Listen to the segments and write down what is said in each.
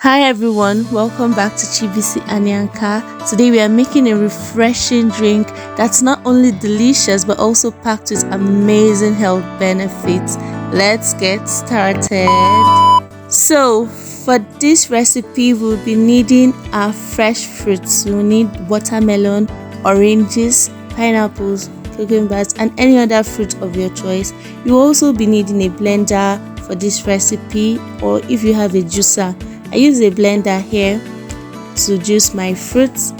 Hi everyone, welcome back to Chibisi Anyankah. Today we are making a refreshing drink that's not only delicious but also packed with amazing health benefits. Let's get started. So for this recipe we'll be needing our fresh fruits. We'll need watermelon, oranges, pineapples, cucumbers and any other fruit of your choice. You'll also be needing a blender for this recipe, or if you have a juicer. I use a blender here to juice my fruits.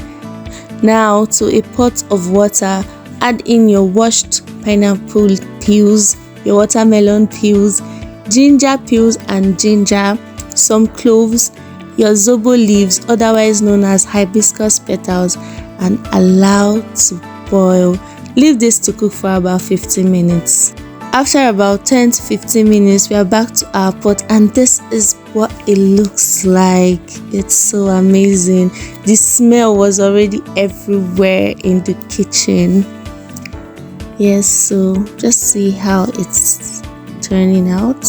Now to a pot of water, add in your washed pineapple peels, your watermelon peels, ginger peels and ginger, some cloves, your zobo leaves, otherwise known as hibiscus petals, and allow to boil. Leave this to cook for about 15 minutes. After about 10 to 15 minutes, we are back to our pot, and this is what it looks like. It's so amazing. The smell was already everywhere in the kitchen. Yes, so just see how it's turning out.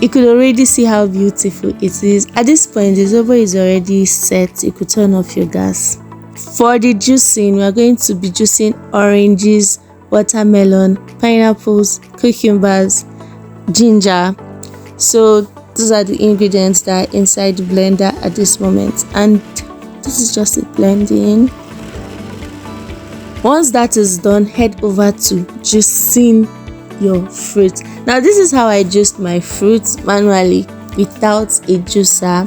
You could already see how beautiful it is. At this point, the zobo is already set. You could turn off your gas. For the juicing, we are going to be juicing oranges, watermelon, pineapples, cucumbers, ginger. So those are the ingredients that are inside the blender at this moment, and this is just it blending. Once that is done, head over to juicing your fruit. Now this is how I juiced my fruits manually without a juicer.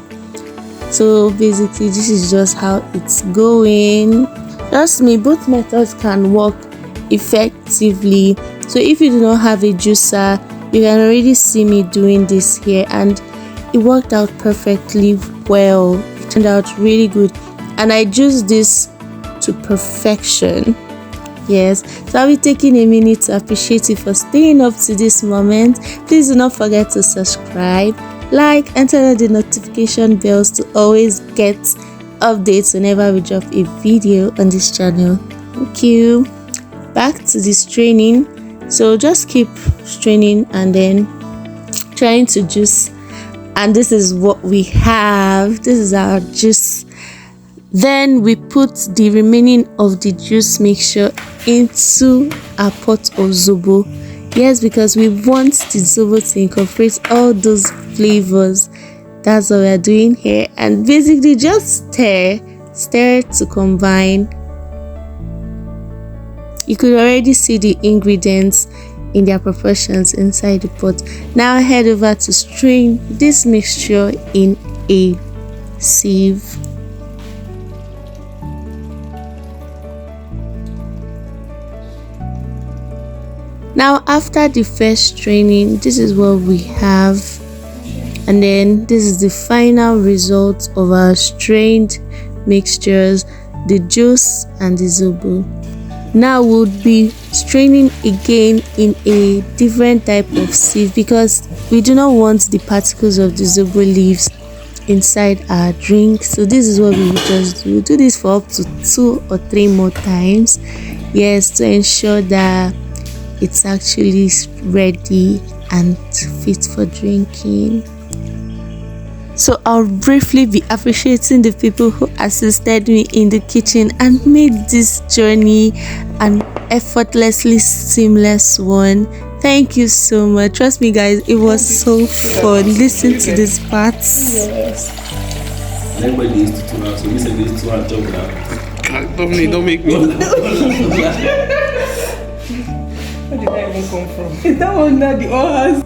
So basically this is just how it's going. Trust me, both methods can work effectively. So if you do not have a juicer, you can already see me doing this here, and it worked out perfectly well. It turned out really good, and I juiced this to perfection. Yes, so I'll be taking a minute to appreciate you for staying up to this moment. Please do not forget to subscribe, like, and turn on the notification bells to always get updates whenever we drop a video on this channel. Thank you. Back to the straining. So just keep straining and then trying to juice, and this is what we have. This is our juice. Then we put the remaining of the juice mixture into a pot of zobo. Yes, because we want the zobo to incorporate all those flavors. That's what we are doing here, and basically just stir to combine. You could already see the ingredients in their proportions inside the pot. Now head over to strain this mixture in a sieve. Now after the first straining, this is what we have, and then this is the final result of our strained mixtures, the juice and the zobo. Now we'll be straining again in a different type of sieve because we do not want the particles of the zobo leaves inside our drink. So this is what we will just do. We'll do this for up to 2 or 3 more times. Yes, to ensure that it's actually ready and fit for drinking. So I'll briefly be appreciating the people who assisted me in the kitchen and made this journey an effortlessly seamless one. Thank you so much. Trust me guys, it was so fun. Listen to these parts. Don't make me. Where did that even come from? Is that one that the all has?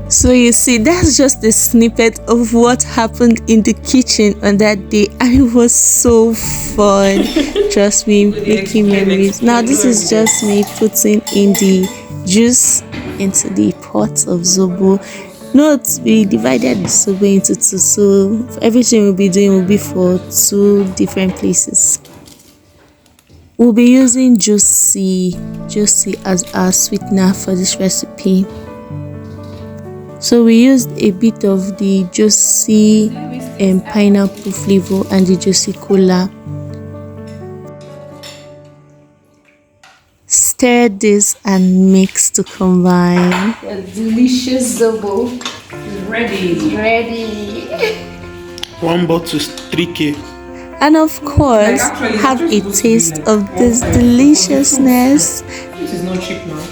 So you see, that's just a snippet of what happened in the kitchen on that day, and it was so fun. Trust me, making memories. Now this is just me putting in the juice into the pot of zobo. Note, we divided the zobo into 2, so everything we'll be doing will be for 2 different places. We'll be using Joccy as our sweetener for this recipe. So we used a bit of the Joccy and pineapple flavor and the Joccy cola. Stir this and mix to combine. The delicious Zobo is ready. Ready. One bottle is 3K. And of course, have a taste of this deliciousness. This is not cheap now.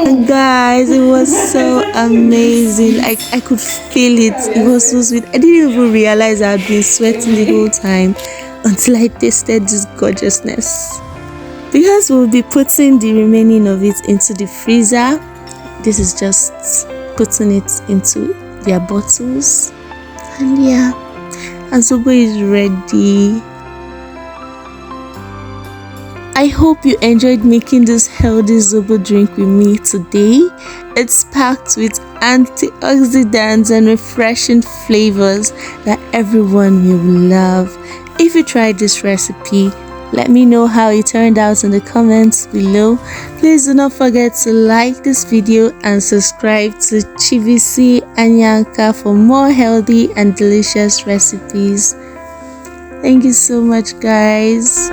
And guys, it was so amazing. I could feel it. It was so sweet. I didn't even realize I had been sweating the whole time until I tasted this gorgeousness. Because we'll be putting the remaining of it into the freezer, this is just putting it into their bottles. And yeah, and Zobo is ready. I hope you enjoyed making this healthy Zobo drink with me today. It's packed with antioxidants and refreshing flavors that everyone will love. If you tried this recipe, let me know how it turned out in the comments below. Please do not forget to like this video and subscribe to Chibisi Anyankah for more healthy and delicious recipes. Thank you so much, guys.